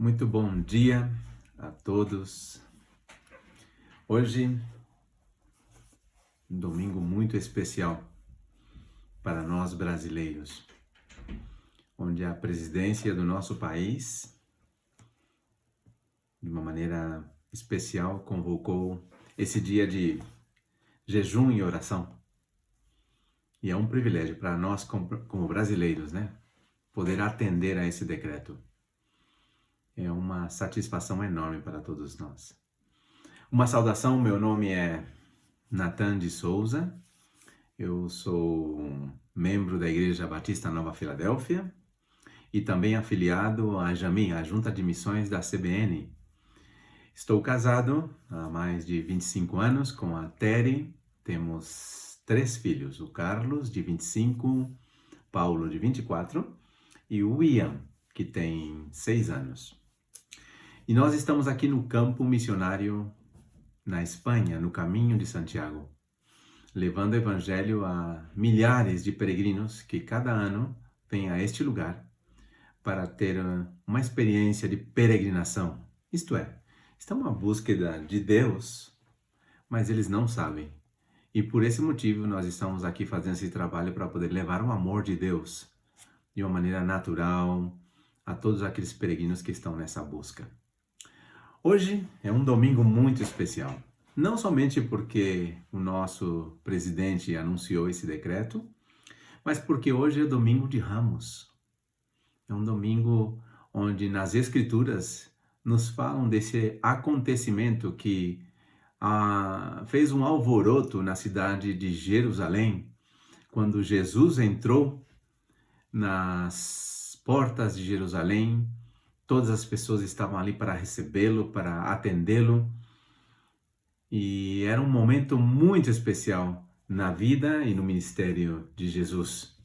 Muito bom dia a todos. Hoje, um domingo muito especial para nós brasileiros, onde a presidência do nosso país, de uma maneira especial, convocou esse dia de jejum e oração. E é um privilégio para nós, como brasileiros, né? Poder atender a esse decreto. É uma satisfação enorme para todos nós. Uma saudação, meu nome é Nathan de Souza, eu sou membro da Igreja Batista Nova Filadélfia e também afiliado à JAMI, a Junta de Missões da CBN. Estou casado há mais de 25 anos com a Terry, temos 3 filhos, o Carlos, de 25, Paulo, de 24 e o Ian, que tem 6 anos. E nós estamos aqui no campo missionário na Espanha, no Caminho de Santiago, levando o Evangelho a milhares de peregrinos que cada ano vêm a este lugar para ter uma experiência de peregrinação. Isto é, estão à búsqueda de Deus, mas eles não sabem. E por esse motivo nós estamos aqui fazendo esse trabalho para poder levar o amor de Deus de uma maneira natural a todos aqueles peregrinos que estão nessa busca. Hoje é um domingo muito especial, não somente porque o nosso presidente anunciou esse decreto, mas porque hoje é domingo de Ramos. É um domingo onde nas Escrituras nos falam desse acontecimento que fez um alvoroço na cidade de Jerusalém, quando Jesus entrou nas portas de Jerusalém. Todas as pessoas estavam ali para recebê-lo, para atendê-lo. E era um momento muito especial na vida e no ministério de Jesus.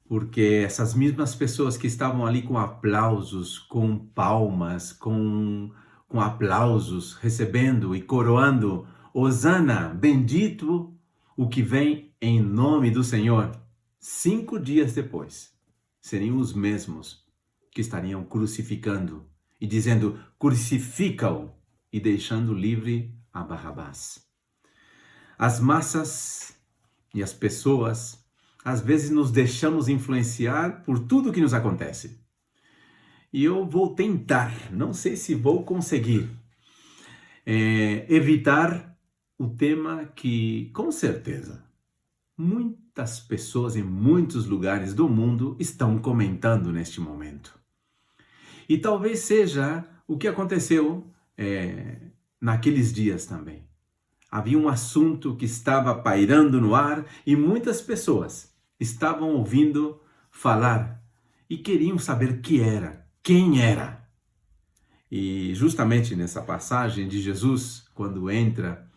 Porque essas mesmas pessoas que estavam ali com aplausos, com palmas, com aplausos, recebendo e coroando, Hosana, bendito o que vem em nome do Senhor. 5 dias depois, seriam os mesmos que estariam crucificando e dizendo, crucifica-o, e deixando livre a Barrabás. As massas e as pessoas, às vezes nos deixamos influenciar por tudo que nos acontece. E eu vou tentar, não sei se vou conseguir, evitar o tema que, com certeza, muitas pessoas em muitos lugares do mundo estão comentando neste momento. E talvez seja o que aconteceu naqueles dias também. Havia um assunto que estava pairando no ar e muitas pessoas estavam ouvindo falar e queriam saber quem era. E justamente nessa passagem de Jesus, quando entra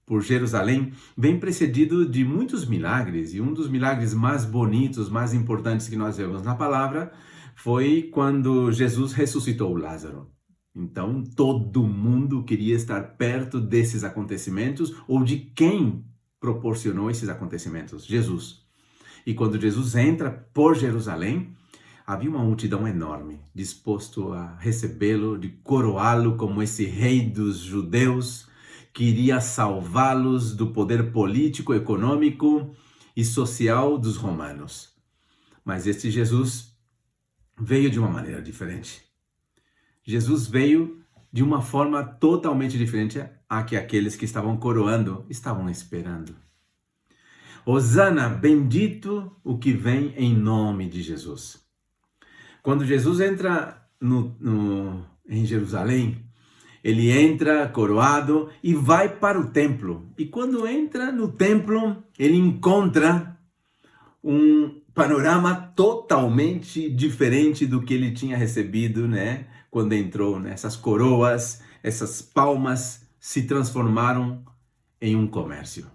por Jerusalém, vem precedido de muitos milagres, e um dos milagres mais bonitos, mais importantes que nós vemos na palavra, foi quando Jesus ressuscitou Lázaro. Então, todo mundo queria estar perto desses acontecimentos, ou de quem proporcionou esses acontecimentos, Jesus. E quando Jesus entra por Jerusalém, havia uma multidão enorme, disposto a recebê-lo, de coroá-lo como esse rei dos judeus, que iria salvá-los do poder político, econômico e social dos romanos. Mas este Jesus veio de uma maneira diferente. Jesus veio de uma forma totalmente diferente a que aqueles que estavam coroando estavam esperando. Hosana, bendito o que vem em nome de Jesus. Quando Jesus entra em Jerusalém, ele entra coroado e vai para o templo. E quando entra no templo, ele encontra um panorama totalmente diferente do que ele tinha recebido, né? Quando entrou, né? Essas coroas, essas palmas se transformaram em um comércio.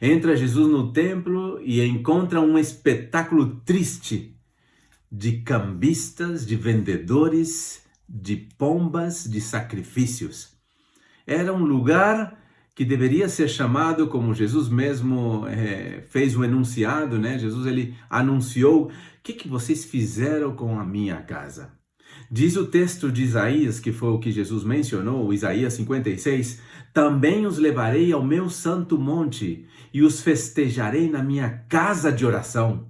Entra Jesus no templo e encontra um espetáculo triste de cambistas, de vendedores, de pombas, de sacrifícios. Era um lugar que deveria ser chamado, como Jesus mesmo fez o enunciado, né? Jesus ele anunciou, o que vocês fizeram com a minha casa? Diz o texto de Isaías, que foi o que Jesus mencionou, Isaías 56, também os levarei ao meu santo monte e os festejarei na minha casa de oração.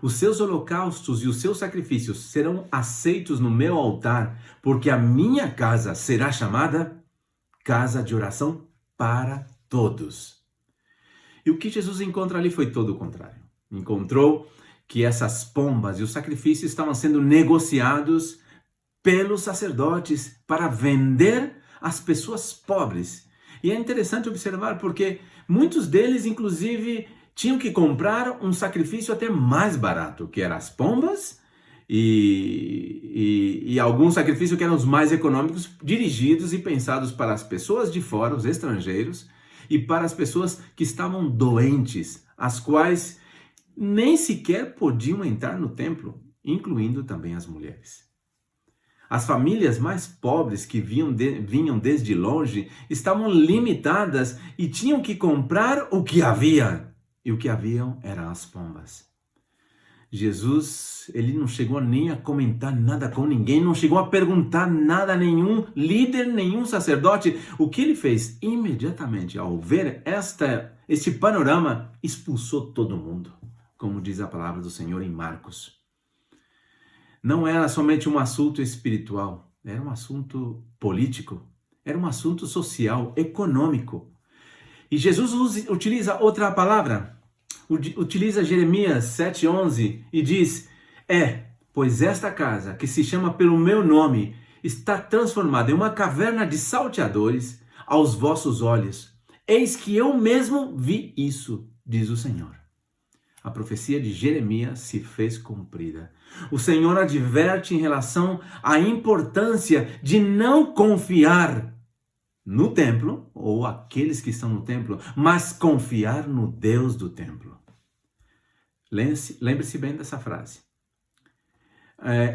Os seus holocaustos e os seus sacrifícios serão aceitos no meu altar, porque a minha casa será chamada casa de oração para todos. E o que Jesus encontra ali foi todo o contrário. Encontrou que essas pombas e os sacrifícios estavam sendo negociados pelos sacerdotes para vender às pessoas pobres. E é interessante observar porque muitos deles, inclusive, tinham que comprar um sacrifício até mais barato, que eram as pombas e alguns sacrifícios que eram os mais econômicos, dirigidos e pensados para as pessoas de fora, os estrangeiros, e para as pessoas que estavam doentes, as quais nem sequer podiam entrar no templo, incluindo também as mulheres. As famílias mais pobres que vinham desde longe estavam limitadas e tinham que comprar o que havia. E o que haviam eram as pombas. Jesus, ele não chegou nem a comentar nada com ninguém, não chegou a perguntar nada a nenhum líder, nenhum sacerdote. O que ele fez? Imediatamente, ao ver este panorama, expulsou todo mundo, como diz a palavra do Senhor em Marcos. Não era somente um assunto espiritual, era um assunto político, era um assunto social, econômico. E Jesus utiliza outra palavra, utiliza Jeremias 7,11 e diz: pois esta casa, que se chama pelo meu nome, está transformada em uma caverna de salteadores aos vossos olhos. Eis que eu mesmo vi isso, diz o Senhor. A profecia de Jeremias se fez cumprida. O Senhor adverte em relação à importância de não confiar no templo, ou aqueles que estão no templo, mas confiar no Deus do templo. Lembre-se bem dessa frase.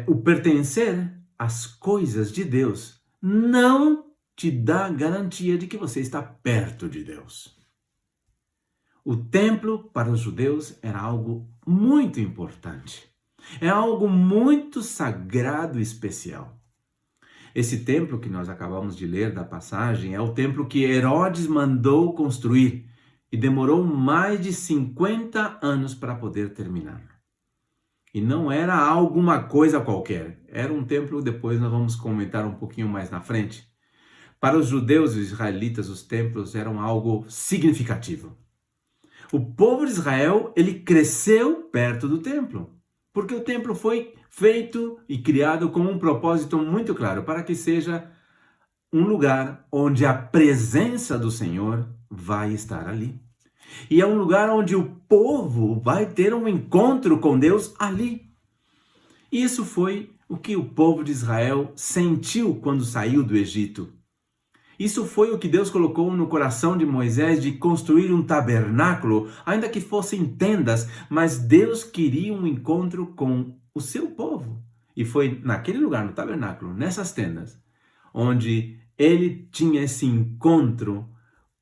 O pertencer às coisas de Deus não te dá garantia de que você está perto de Deus. O templo para os judeus era algo muito importante. É algo muito sagrado e especial. Esse templo que nós acabamos de ler da passagem é o templo que Herodes mandou construir e demorou mais de 50 anos para poder terminar. E não era alguma coisa qualquer. Era um templo, depois nós vamos comentar um pouquinho mais na frente. Para os judeus e os israelitas, os templos eram algo significativo. O povo de Israel, ele cresceu perto do templo, porque o templo foi feito e criado com um propósito muito claro, para que seja um lugar onde a presença do Senhor vai estar ali. E é um lugar onde o povo vai ter um encontro com Deus ali. Isso foi o que o povo de Israel sentiu quando saiu do Egito. Isso foi o que Deus colocou no coração de Moisés de construir um tabernáculo, ainda que fossem tendas, mas Deus queria um encontro com o seu povo. E foi naquele lugar, no tabernáculo, nessas tendas, onde ele tinha esse encontro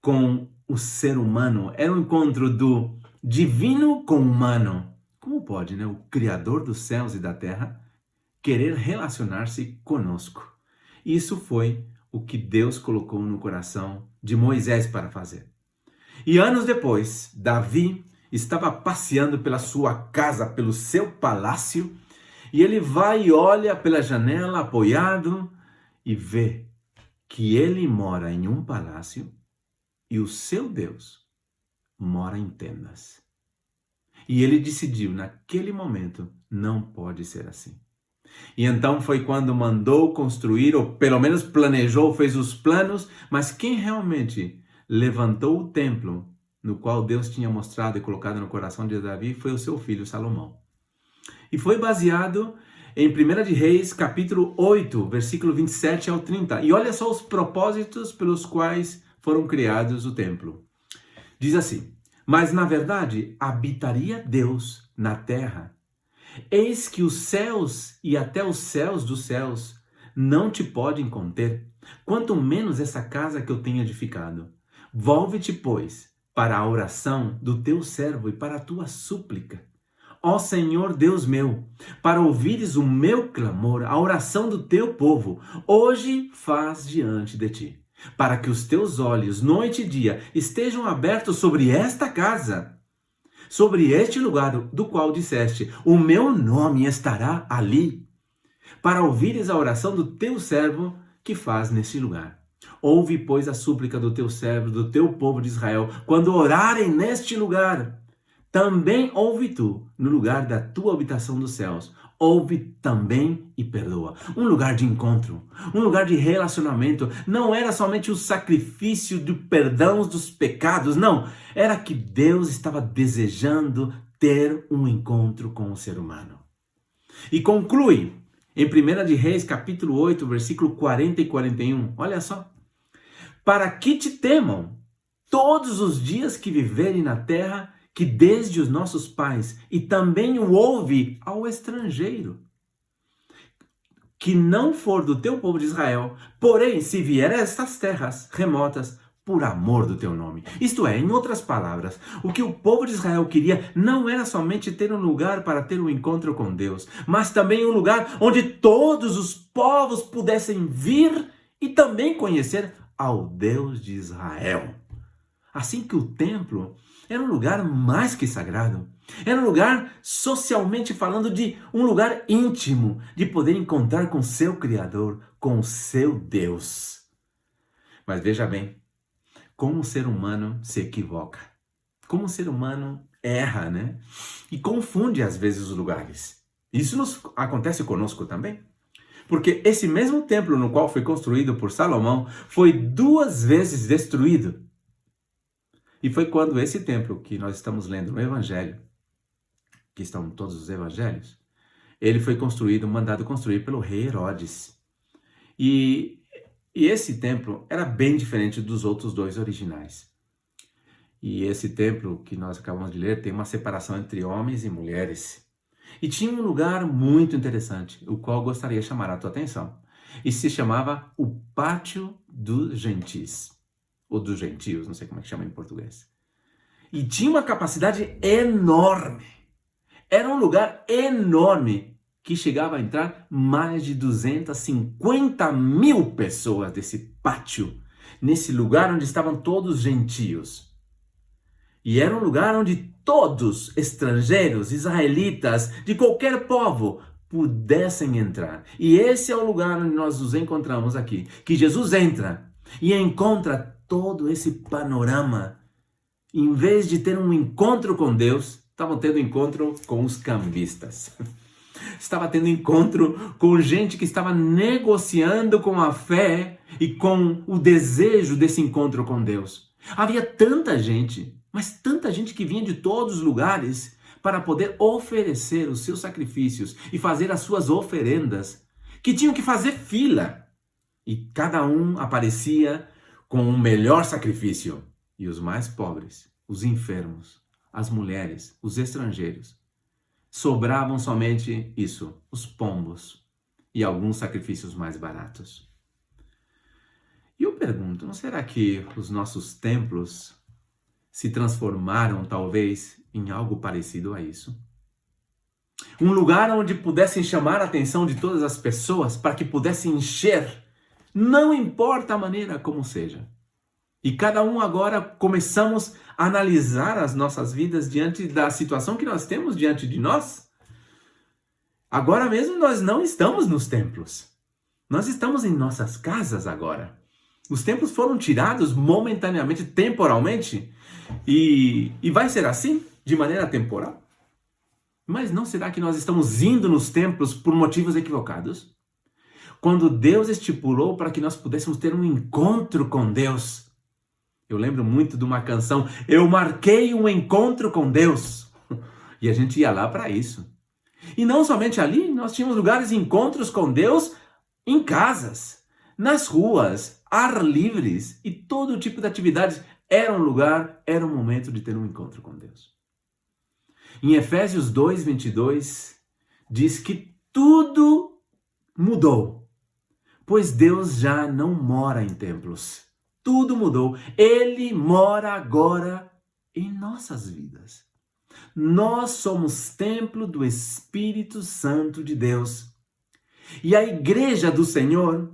com o ser humano. Era um encontro do divino com o humano. Como pode, o Criador dos céus e da terra querer relacionar-se conosco? Isso foi o que Deus colocou no coração de Moisés para fazer. E anos depois, Davi estava passeando pela sua casa, pelo seu palácio, e ele vai e olha pela janela apoiado e vê que ele mora em um palácio e o seu Deus mora em tendas. E ele decidiu, naquele momento, não pode ser assim. E então foi quando mandou construir, ou pelo menos planejou, fez os planos, mas quem realmente levantou o templo, no qual Deus tinha mostrado e colocado no coração de Davi, foi o seu filho Salomão. E foi baseado em 1 de Reis, capítulo 8, versículo 27 ao 30. E olha só os propósitos pelos quais foram criados o templo. Diz assim: mas na verdade habitaria Deus na terra. Eis que os céus e até os céus dos céus não te podem conter, quanto menos essa casa que eu tenho edificado. Volve-te, pois, para a oração do teu servo e para a tua súplica. ó Senhor Deus meu, para ouvires o meu clamor, a oração do teu povo, hoje faz diante de ti, para que os teus olhos, noite e dia, estejam abertos sobre esta casa, sobre este lugar do qual disseste, o meu nome estará ali, para ouvires a oração do teu servo que faz neste lugar. Ouve, pois, a súplica do teu servo, do teu povo de Israel, quando orarem neste lugar. Também ouve tu, no lugar da tua habitação dos céus. Ouve também e perdoa. Um lugar de encontro, um lugar de relacionamento. Não era somente o sacrifício do perdão dos pecados, não. Era que Deus estava desejando ter um encontro com o ser humano. E conclui em 1 de Reis, capítulo 8, versículo 40 e 41. Olha só. Para que te temam todos os dias que viverem na terra, que desde os nossos pais, e também o ouve ao estrangeiro, que não for do teu povo de Israel, porém, se vier a estas terras remotas, por amor do teu nome. Isto é, em outras palavras, o que o povo de Israel queria não era somente ter um lugar para ter um encontro com Deus, mas também um lugar onde todos os povos pudessem vir e também conhecer ao Deus de Israel. Assim que o templo era um lugar mais que sagrado. Era um lugar, socialmente falando, de um lugar íntimo, de poder encontrar com seu Criador, com o seu Deus. Mas veja bem, como o ser humano se equivoca. Como o ser humano erra, né? E confunde às vezes os lugares. Isso acontece conosco também. Porque esse mesmo templo no qual foi construído por Salomão foi 2 vezes destruído. E foi quando esse templo que nós estamos lendo no Evangelho, que estão todos os Evangelhos, ele foi construído, mandado construir pelo rei Herodes. E esse templo era bem diferente dos outros 2 originais. E esse templo que nós acabamos de ler tem uma separação entre homens e mulheres. E tinha um lugar muito interessante, o qual gostaria de chamar a tua atenção. E se chamava o Pátio dos Gentis. Ou dos Gentios, não sei como é que chama em português. E tinha uma capacidade enorme. Era um lugar enorme que chegava a entrar mais de 250 mil pessoas desse pátio, nesse lugar onde estavam todos gentios. E era um lugar onde todos, estrangeiros, israelitas, de qualquer povo, pudessem entrar. E esse é o lugar onde nós nos encontramos aqui, que Jesus entra e encontra todo esse panorama. Em vez de ter um encontro com Deus, estavam tendo encontro com os cambistas. Estava tendo encontro com gente que estava negociando com a fé e com o desejo desse encontro com Deus. Havia tanta gente, mas tanta gente que vinha de todos os lugares para poder oferecer os seus sacrifícios e fazer as suas oferendas, que tinham que fazer fila. E cada um aparecia com o melhor sacrifício. E os mais pobres, os enfermos, as mulheres, os estrangeiros, sobravam somente isso, os pombos e alguns sacrifícios mais baratos. E eu pergunto, não será que os nossos templos se transformaram talvez em algo parecido a isso? Um lugar onde pudessem chamar a atenção de todas as pessoas para que pudessem encher, não importa a maneira como seja. E cada um agora começamos a analisar as nossas vidas diante da situação que nós temos diante de nós. Agora mesmo nós não estamos nos templos. Nós estamos em nossas casas agora. Os templos foram tirados momentaneamente, temporalmente. E vai ser assim, de maneira temporal? Mas não será que nós estamos indo nos templos por motivos equivocados? Quando Deus estipulou para que nós pudéssemos ter um encontro com Deus. Eu lembro muito de uma canção, eu marquei um encontro com Deus. E a gente ia lá para isso. E não somente ali, nós tínhamos lugares de encontros com Deus em casas, nas ruas, ar livres e todo tipo de atividades. Era um lugar, era um momento de ter um encontro com Deus. Em Efésios 2:22, diz que tudo mudou, pois Deus já não mora em templos. Tudo mudou. Ele mora agora em nossas vidas. Nós somos templo do Espírito Santo de Deus. E a igreja do Senhor,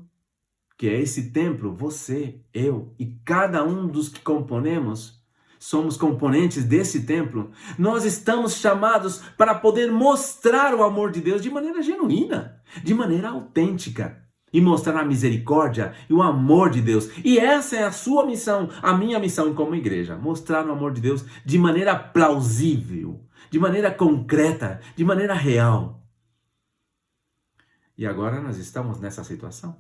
que é esse templo, você, eu e cada um dos que componemos, somos componentes desse templo, nós estamos chamados para poder mostrar o amor de Deus de maneira genuína, de maneira autêntica, e mostrar a misericórdia e o amor de Deus. E essa é a sua missão, a minha missão como igreja, mostrar o amor de Deus de maneira plausível, de maneira concreta, de maneira real. E agora nós estamos nessa situação.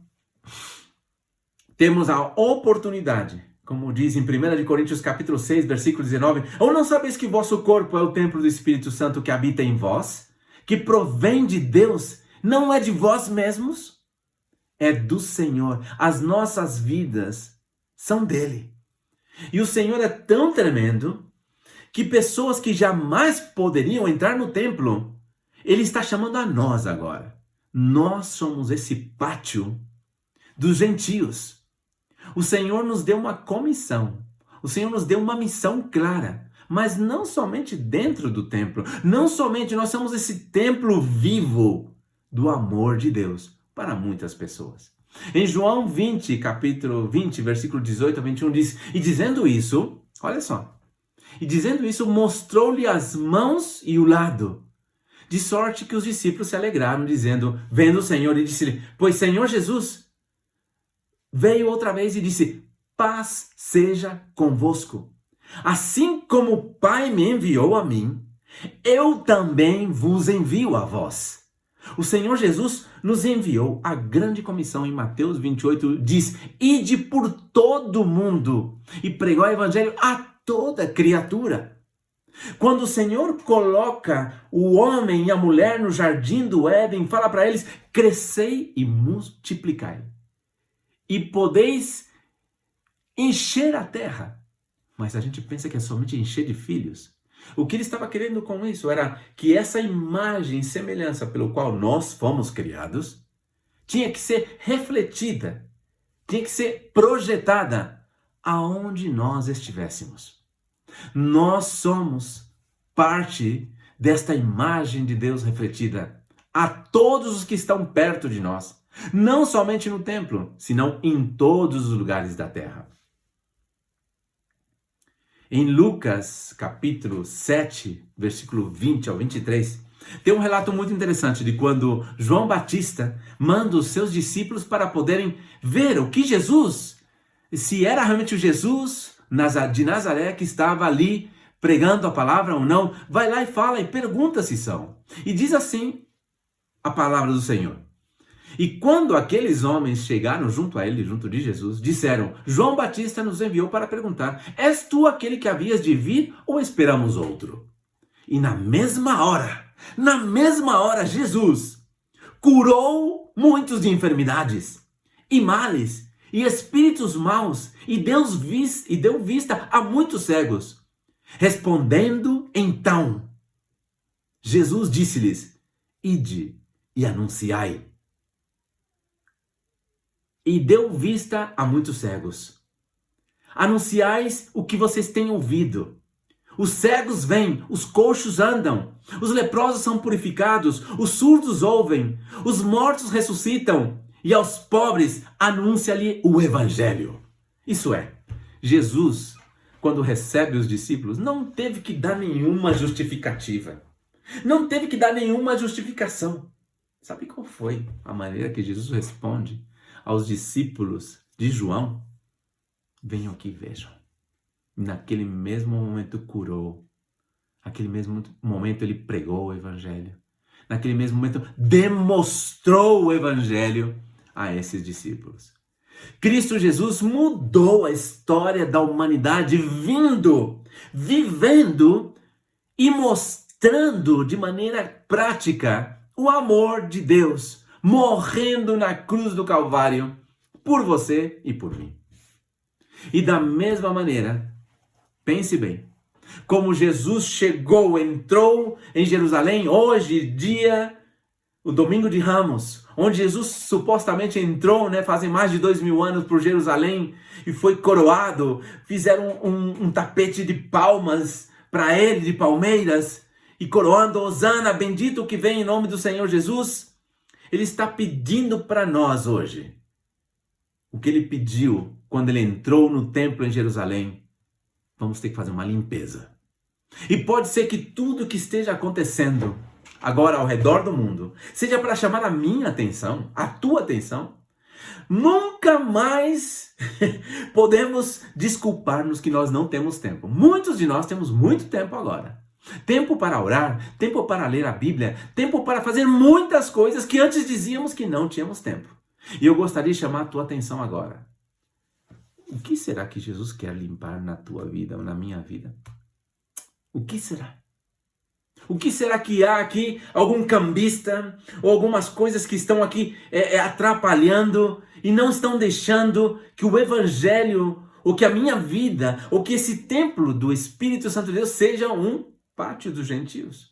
Temos a oportunidade, como diz em 1 Coríntios capítulo 6, versículo 19, ou não sabeis que vosso corpo é o templo do Espírito Santo que habita em vós, que provém de Deus, não é de vós mesmos? É do Senhor. As nossas vidas são dele. E o Senhor é tão tremendo que pessoas que jamais poderiam entrar no templo, ele está chamando a nós agora. Nós somos esse pátio dos gentios. O Senhor nos deu uma comissão. O Senhor nos deu uma missão clara. Mas não somente dentro do templo. Não somente nós somos esse templo vivo do amor de Deus para muitas pessoas. Em João 20, capítulo 20, versículo 18 a 21, diz, e dizendo isso, olha só, e dizendo isso, mostrou-lhe as mãos e o lado, de sorte que os discípulos se alegraram, dizendo, vendo o Senhor, e disse-lhe, pois Senhor Jesus veio outra vez e disse, paz seja convosco. Assim como o Pai me enviou a mim, eu também vos envio a vós. O Senhor Jesus nos enviou a grande comissão em Mateus 28, diz, ide por todo o mundo e pregou o evangelho a toda criatura. Quando o Senhor coloca o homem e a mulher no jardim do Éden, fala para eles, crescei e multiplicai, e podeis encher a terra. Mas a gente pensa que é somente encher de filhos. O que ele estava querendo com isso era que essa imagem e semelhança pelo qual nós fomos criados tinha que ser refletida, tinha que ser projetada aonde nós estivéssemos. Nós somos parte desta imagem de Deus refletida a todos os que estão perto de nós, não somente no templo, senão em todos os lugares da terra. Em Lucas, capítulo 7, versículo 20 ao 23, tem um relato muito interessante de quando João Batista manda os seus discípulos para poderem ver o que Jesus, se era realmente o Jesus de Nazaré que estava ali pregando a palavra ou não. Vai lá e fala e pergunta se são. E diz assim a palavra do Senhor. E quando aqueles homens chegaram junto a ele, junto de Jesus, disseram, João Batista nos enviou para perguntar, és tu aquele que havias de vir ou esperamos outro? E na mesma hora, Jesus curou muitos de enfermidades e males e espíritos maus e deu vista a muitos cegos. Respondendo então, Jesus disse-lhes, ide e anunciai. E deu vista a muitos cegos. Anunciais o que vocês têm ouvido. Os cegos vêm, os coxos andam, os leprosos são purificados, os surdos ouvem, os mortos ressuscitam, e aos pobres anuncia-lhe o evangelho. Isso é, Jesus, quando recebe os discípulos, não teve que dar nenhuma justificativa. Não teve que dar nenhuma justificação. Sabe qual foi a maneira que Jesus responde aos discípulos de João? Venham aqui e vejam. Naquele mesmo momento curou. Naquele mesmo momento ele pregou o evangelho. Naquele mesmo momento demonstrou o evangelho a esses discípulos. Cristo Jesus mudou a história da humanidade vivendo e mostrando de maneira prática o amor de Deus, morrendo na cruz do Calvário por você e por mim. E da mesma maneira, pense bem, como Jesus entrou em Jerusalém, hoje, o domingo de Ramos, onde Jesus supostamente entrou, fazem mais de 2000 anos por Jerusalém, e foi coroado, fizeram um tapete de palmas para ele, de palmeiras, e coroando, Hosana, bendito o que vem em nome do Senhor Jesus. Ele está pedindo para nós hoje o que ele pediu quando ele entrou no templo em Jerusalém. Vamos ter que fazer uma limpeza. E pode ser que tudo que esteja acontecendo agora ao redor do mundo seja para chamar a minha atenção, a tua atenção. Nunca mais podemos desculpar-nos que nós não temos tempo. Muitos de nós temos muito tempo agora. Tempo para orar, tempo para ler a Bíblia, tempo para fazer muitas coisas que antes dizíamos que não tínhamos tempo. E eu gostaria de chamar a tua atenção agora. O que será que Jesus quer limpar na tua vida ou na minha vida? O que será? O que será que há aqui algum cambista ou algumas coisas que estão aqui atrapalhando e não estão deixando que o Evangelho ou que a minha vida ou que esse templo do Espírito Santo de Deus seja um pátio dos gentios,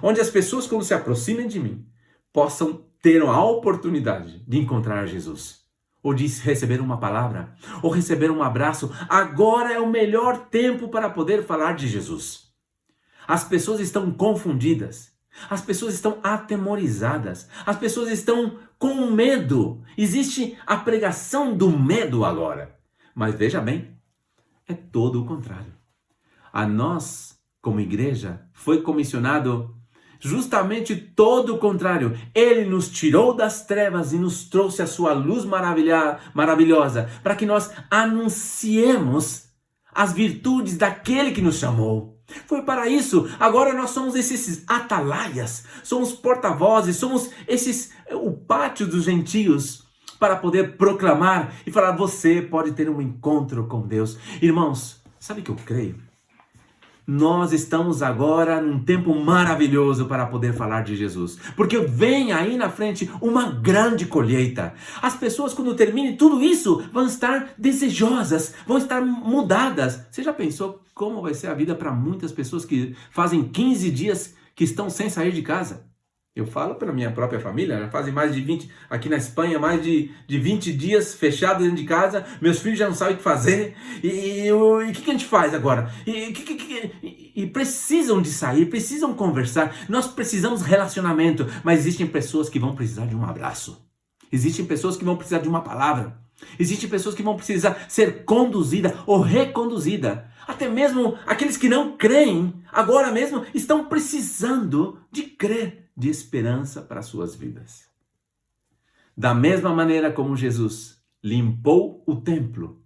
onde as pessoas, quando se aproximem de mim, possam ter a oportunidade de encontrar Jesus, ou de receber uma palavra, ou receber um abraço. Agora é o melhor tempo para poder falar de Jesus. As pessoas estão confundidas, as pessoas estão atemorizadas, as pessoas estão com medo. Existe a pregação do medo agora. Mas veja bem, é todo o contrário. A nós, como igreja, foi comissionado justamente todo o contrário. Ele nos tirou das trevas e nos trouxe a sua luz maravilhosa para que nós anunciemos as virtudes daquele que nos chamou. Foi para isso. Agora nós somos esses atalaias, somos porta-vozes, somos o pátio dos gentios para poder proclamar e falar: você pode ter um encontro com Deus. Irmãos, sabe o que eu creio? Nós estamos agora num tempo maravilhoso para poder falar de Jesus. Porque vem aí na frente uma grande colheita. As pessoas, quando terminem tudo isso, vão estar desejosas, vão estar mudadas. Você já pensou como vai ser a vida para muitas pessoas que fazem 15 dias que estão sem sair de casa? Eu falo pela minha própria família, já fazem mais de 20, aqui na Espanha, mais de 20 dias fechados dentro de casa, meus filhos já não sabem o que fazer, e o que a gente faz agora? E precisam de sair, precisam conversar, nós precisamos relacionamento, mas existem pessoas que vão precisar de um abraço, existem pessoas que vão precisar de uma palavra, existem pessoas que vão precisar ser conduzida ou reconduzida. Até mesmo aqueles que não creem, agora mesmo estão precisando de crer, de esperança para suas vidas. Da mesma maneira como Jesus limpou o templo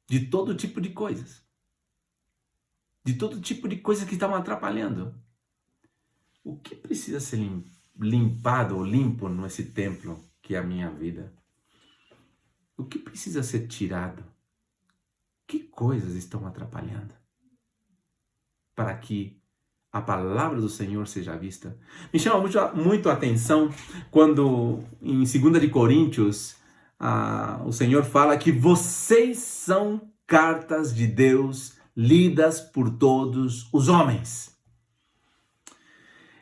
de todo tipo de coisas, que estavam atrapalhando. O que precisa ser limpado ou limpo nesse templo que é a minha vida? O que precisa ser tirado? Que coisas estão atrapalhando? Para que a palavra do Senhor seja vista. Me chama muito a atenção quando em 2 de Coríntios o Senhor fala que vocês são cartas de Deus lidas por todos os homens.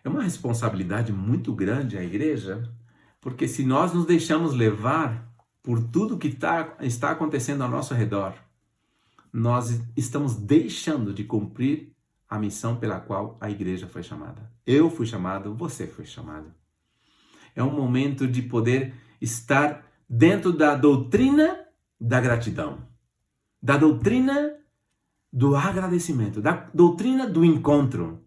É uma responsabilidade muito grande a igreja, porque se nós nos deixamos levar por tudo que está acontecendo ao nosso redor, nós estamos deixando de cumprir a missão pela qual a igreja foi chamada. Eu fui chamado, você foi chamado. É um momento de poder estar dentro da doutrina da gratidão, da doutrina do agradecimento, da doutrina do encontro.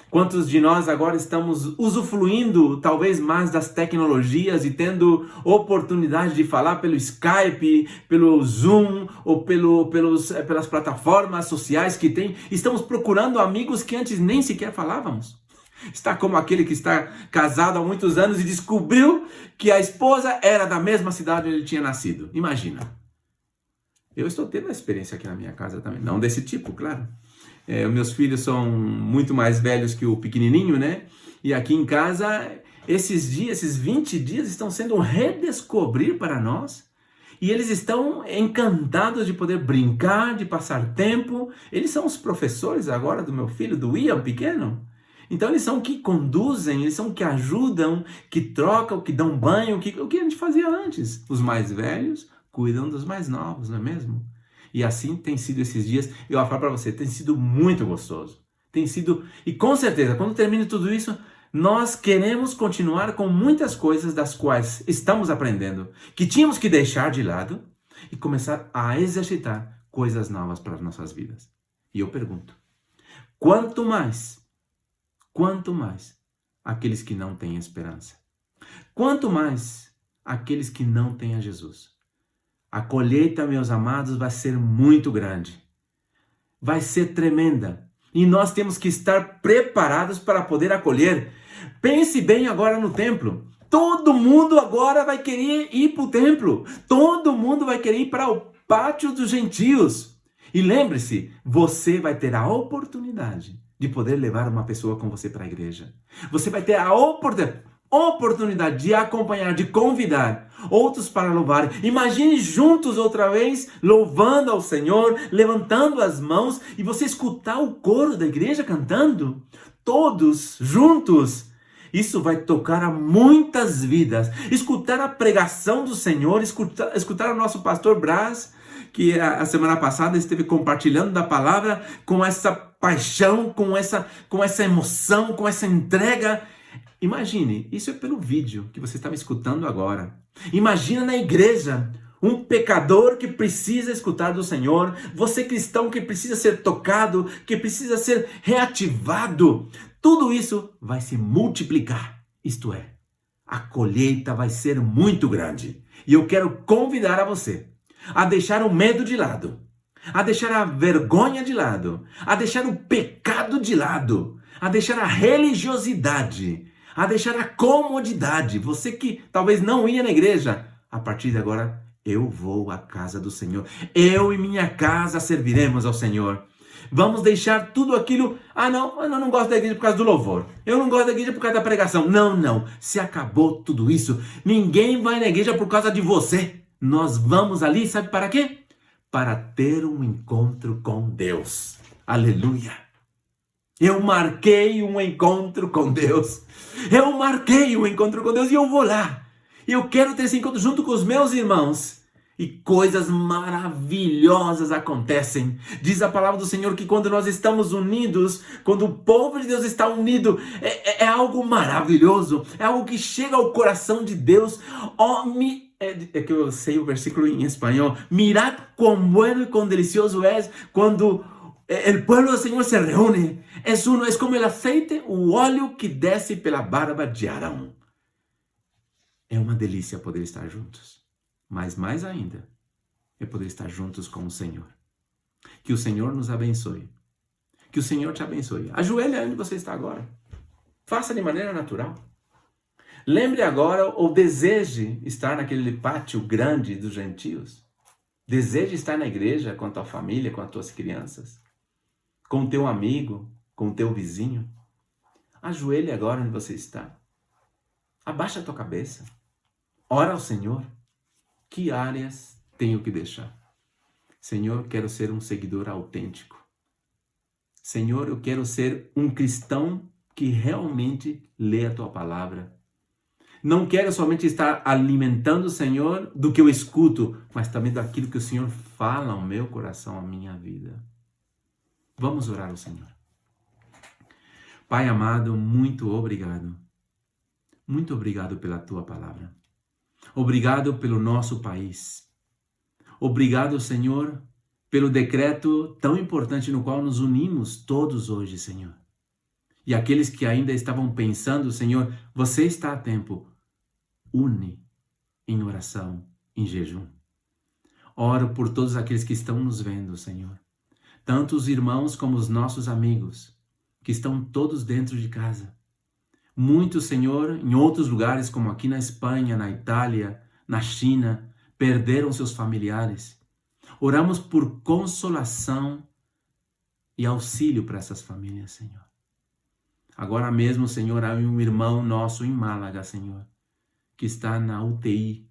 Quantos de nós agora estamos usufruindo talvez mais das tecnologias e tendo oportunidade de falar pelo Skype, pelo Zoom ou pelas plataformas sociais que tem? Estamos procurando amigos que antes nem sequer falávamos. Está como aquele que está casado há muitos anos e descobriu que a esposa era da mesma cidade onde ele tinha nascido. Imagina. Eu estou tendo a experiência aqui na minha casa também. Não desse tipo, claro. Meus filhos são muito mais velhos que o pequenininho, né? E aqui em casa, esses 20 dias estão sendo um redescobrir para nós. E eles estão encantados de poder brincar, de passar tempo. Eles são os professores agora do meu filho, do Ian, pequeno. Então eles são que conduzem, eles são que ajudam, que trocam, que dão banho, o que a gente fazia antes. Os mais velhos cuidam dos mais novos, não é mesmo? E assim tem sido esses dias. Eu vou falar para você, tem sido muito gostoso. tem sido, e com certeza, quando termine tudo isso, nós queremos continuar com muitas coisas das quais estamos aprendendo, que tínhamos que deixar de lado e começar a exercitar coisas novas para as nossas vidas. E eu pergunto, quanto mais aqueles que não têm esperança, quanto mais aqueles que não têm a Jesus. A colheita, meus amados, vai ser muito grande, vai ser tremenda, e nós temos que estar preparados para poder acolher. Pense bem agora no templo. Todo mundo agora vai querer ir para o templo. Todo mundo vai querer ir para o pátio dos gentios. E lembre-se, você vai ter a oportunidade de poder levar uma pessoa com você para a igreja. Você vai ter a oportunidade de acompanhar, de convidar outros para louvar. Imagine juntos outra vez, louvando ao Senhor, levantando as mãos, e você escutar o coro da igreja cantando, todos juntos. Isso vai tocar a muitas vidas. Escutar a pregação do Senhor, escutar o nosso pastor Brás, que a semana passada esteve compartilhando da palavra com essa paixão, com essa emoção, com essa entrega. Imagine, isso é pelo vídeo que você está me escutando agora. Imagina na igreja, um pecador que precisa escutar do Senhor, você cristão que precisa ser tocado, que precisa ser reativado. Tudo isso vai se multiplicar, isto é, a colheita vai ser muito grande. E eu quero convidar a você a deixar o medo de lado, a deixar a vergonha de lado, a deixar o pecado de lado, a deixar a religiosidade, a deixar a comodidade. Você que talvez não ia na igreja, a partir de agora eu vou à casa do Senhor. Eu e minha casa serviremos ao Senhor. Vamos deixar tudo aquilo. Eu não gosto da igreja por causa do louvor. Eu não gosto da igreja por causa da pregação. Não. Se acabou tudo isso. Ninguém vai na igreja por causa de você. Nós vamos ali, sabe para quê? Para ter um encontro com Deus. Aleluia. Eu marquei um encontro com Deus. Eu marquei um encontro com Deus e eu vou lá. Eu quero ter esse encontro junto com os meus irmãos. E coisas maravilhosas acontecem. Diz a palavra do Senhor que quando nós estamos unidos, quando o povo de Deus está unido, é algo maravilhoso. É algo que chega ao coração de Deus. É que eu sei o versículo em espanhol. Mirad cuán bueno y cuán delicioso es cuando el pueblo del Señor se reúne. Es como el aceite, o óleo que desce pela barba de Arão. É uma delícia poder estar juntos. Mas mais ainda, é poder estar juntos com o Senhor. Que o Senhor nos abençoe. Que o Senhor te abençoe. Ajoelhe onde você está agora. Faça de maneira natural. Lembre agora ou deseje estar naquele pátio grande dos gentios. Deseje estar na igreja com a tua família, com as tuas crianças, com o teu amigo, com o teu vizinho. Ajoelhe agora onde você está. Abaixa a tua cabeça. Ora ao Senhor. Que áreas tenho que deixar? Senhor, quero ser um seguidor autêntico. Senhor, eu quero ser um cristão que realmente lê a tua palavra. Não quero somente estar alimentando o Senhor do que eu escuto, mas também daquilo que o Senhor fala ao meu coração, à minha vida. Vamos orar ao Senhor. Pai amado, muito obrigado. Muito obrigado pela tua palavra. Obrigado pelo nosso país. Obrigado, Senhor, pelo decreto tão importante no qual nos unimos todos hoje, Senhor. E aqueles que ainda estavam pensando, Senhor, você está a tempo. Une em oração, em jejum. Oro por todos aqueles que estão nos vendo, Senhor. Tanto os irmãos como os nossos amigos, que estão todos dentro de casa. Muitos, Senhor, em outros lugares, como aqui na Espanha, na Itália, na China, perderam seus familiares. Oramos por consolação e auxílio para essas famílias, Senhor. Agora mesmo, Senhor, há um irmão nosso em Málaga, Senhor, que está na UTI.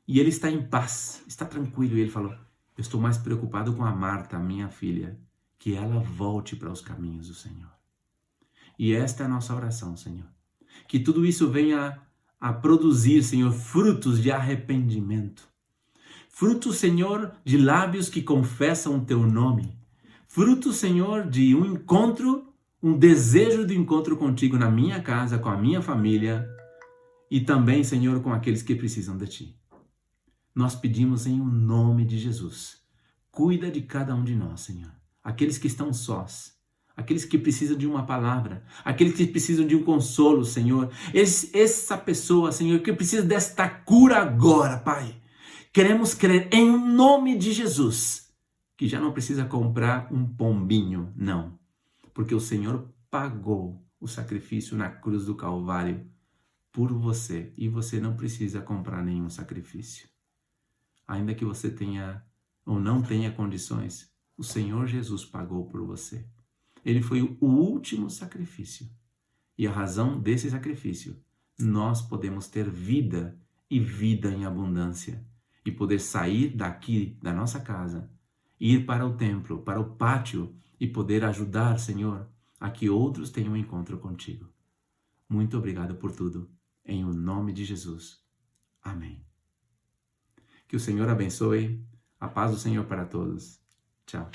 E ele está em paz, está tranquilo. E ele falou, eu estou mais preocupado com a Marta, minha filha, que ela volte para os caminhos do Senhor. E esta é a nossa oração, Senhor. Que tudo isso venha a produzir, Senhor, frutos de arrependimento. Frutos, Senhor, de lábios que confessam o teu nome. Frutos, Senhor, de um encontro um desejo de encontro contigo na minha casa, com a minha família e também, Senhor, com aqueles que precisam de Ti. Nós pedimos em o nome de Jesus. Cuida de cada um de nós, Senhor. Aqueles que estão sós, aqueles que precisam de uma palavra, aqueles que precisam de um consolo, Senhor. Essa pessoa, Senhor, que precisa desta cura agora, Pai. Queremos crer em nome de Jesus, que já não precisa comprar um pombinho, não. Porque o Senhor pagou o sacrifício na cruz do Calvário por você. E você não precisa comprar nenhum sacrifício. Ainda que você tenha ou não tenha condições, o Senhor Jesus pagou por você. Ele foi o último sacrifício. E a razão desse sacrifício, nós podemos ter vida e vida em abundância. E poder sair daqui, da nossa casa, ir para o templo, para o pátio e poder ajudar, Senhor, a que outros tenham um encontro contigo. Muito obrigado por tudo. Em o nome de Jesus. Amém. Que o Senhor abençoe. A paz do Senhor para todos. Tchau.